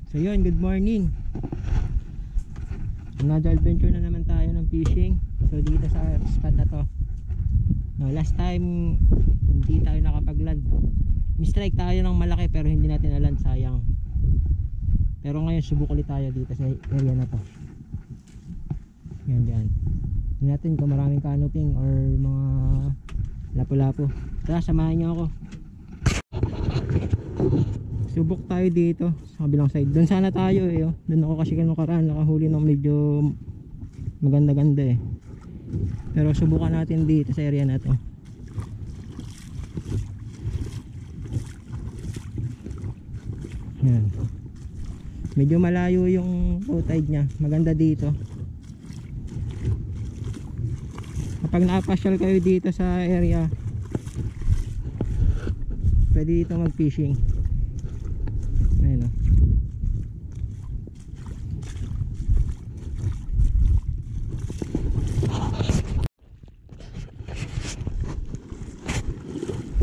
So yun, good morning. Another adventure na naman tayo ng fishing. So dito sa spot na to, no, last time hindi tayo nakapag-land. Mi-strike tayo ng malaki pero hindi natin na-land, sayang. Pero ngayon subok ulit tayo dito sa area na to. Yan dyan. Hindi natin kung maraming canoping or mga lapu-lapu. Tara, samahan nyo ako. Subok tayo dito sa kabilang side. Doon sana tayo eh, oh. Doon ako kasi nakaraan nakahuli ng medyo maganda-ganda eh. Pero subukan natin dito sa area na to. Yan. Medyo malayo yung low tide nya. Maganda dito. Kapag napasyal kayo dito sa area, pwede dito mag fishing. Ayun o.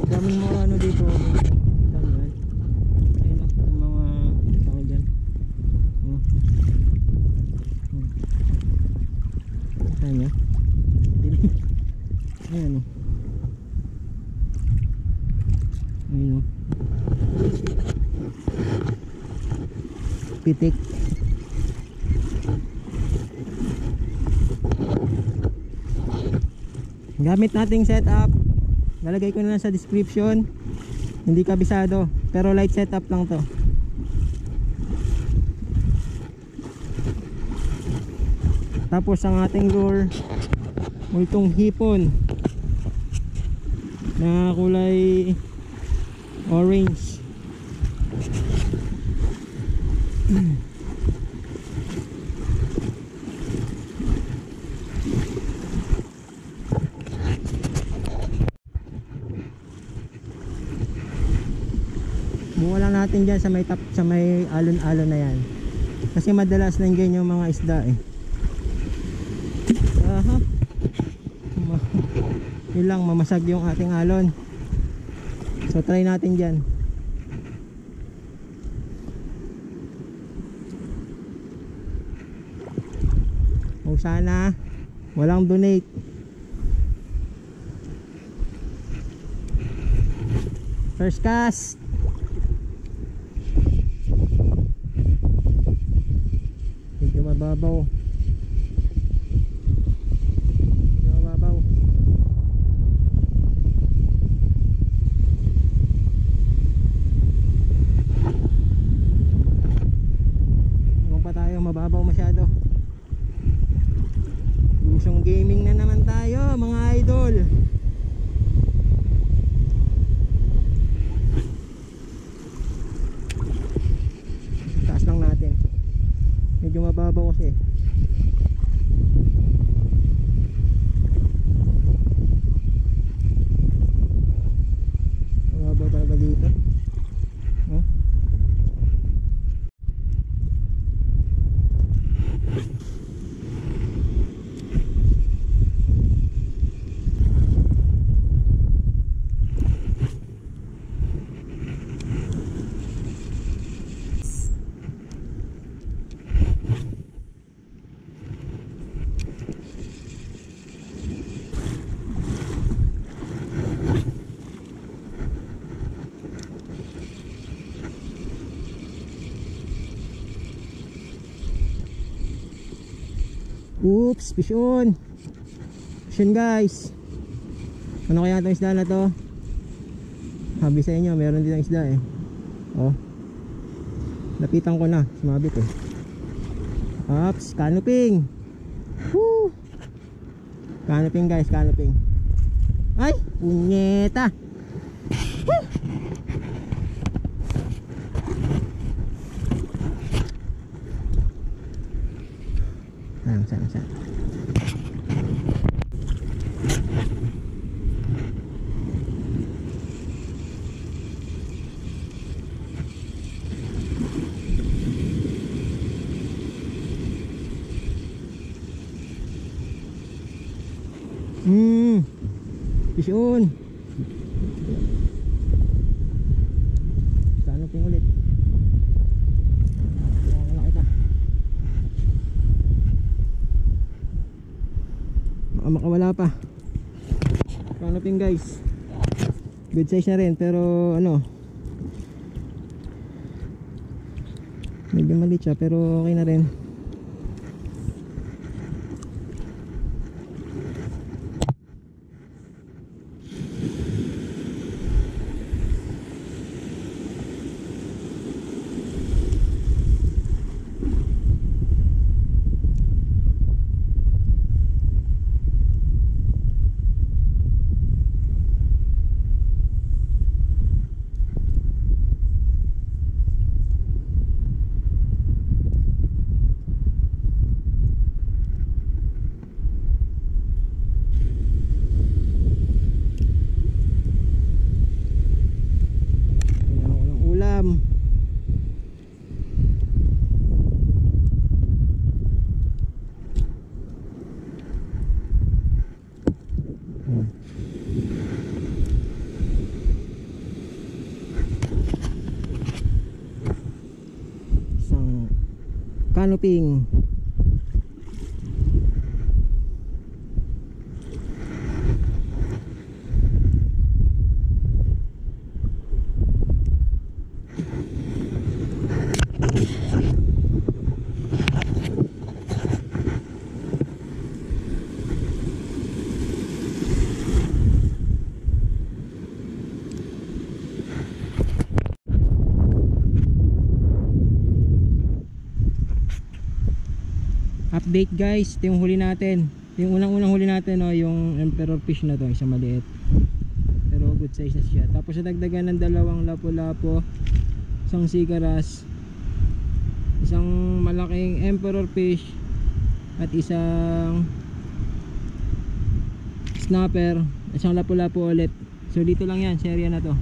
Daming mga ano dito. Ayun o, yung mga tao dyan. Saan nyo? Ayan o. Ayun o. Pitik. Gamit nating setup, lalagay ko na lang sa description. Hindi kabisado pero light setup lang to. Tapos ang ating lure, multong hipon na kulay orange. Buka lang natin dyan sa may top, sa may alon-alon na yan. Kasi madalas nandiyan yung mga isda eh. Aha. Yun lang, mamasag yung ating alon. So try natin dyan. O sana walang donate. First cast. Medyo mababaw. Mababaw masyado. Usong gaming na naman tayo mga idol. Taas lang natin. Medyo mababaw kasi. Mababaw talaga dito. Huh? Oops, fish on. Fish on guys. Ano kaya itong isda na to? Sabi sa inyo, meron din ang isda eh. Oh. Lapitan ko na, sumabit eh. Oops, canoping. Woo! Canoping guys, canoping. Ay, punyeta. Woo! Saan. Fish on. Canoping ulit. makawala pa. Canoping guys, good size na rin pero ano, medyo maliit siya pero okay na rin. Isang canoping. Update guys, ito yung huli natin. Yung unang huli natin, oh, yung emperor fish na to, isang maliit pero good size na siya. Tapos nadagdagan ng dalawang lapu-lapu, isang sikaras, isang malaking emperor fish at isang snapper, isang lapu-lapu ulit. So dito lang yan sa area na to.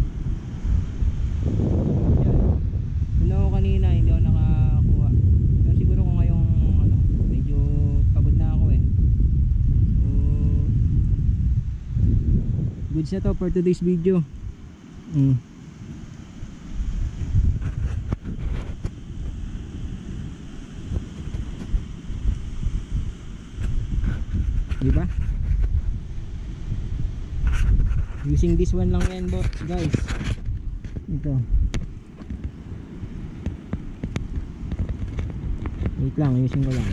Ano ako kanina, hindi ako nakakuha. Pero siguro kung ngayong ano, medyo pagod na ako eh. So goods na to for today's video. Diba? Using this one lang yan guys. Ito. Wait lang, using ko lang.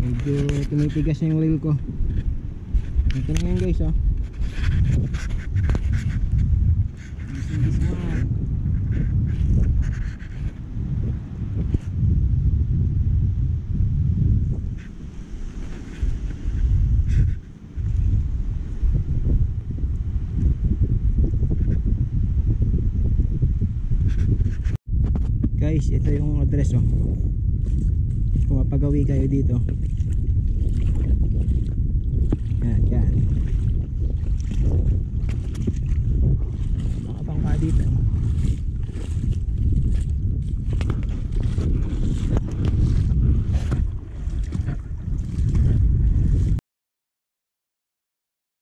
Medyo tumitigas na yung reel ko. Ito na yan guys, oh. This one. Guys, ito yung address, oh. Kung mapagawi kayo dito,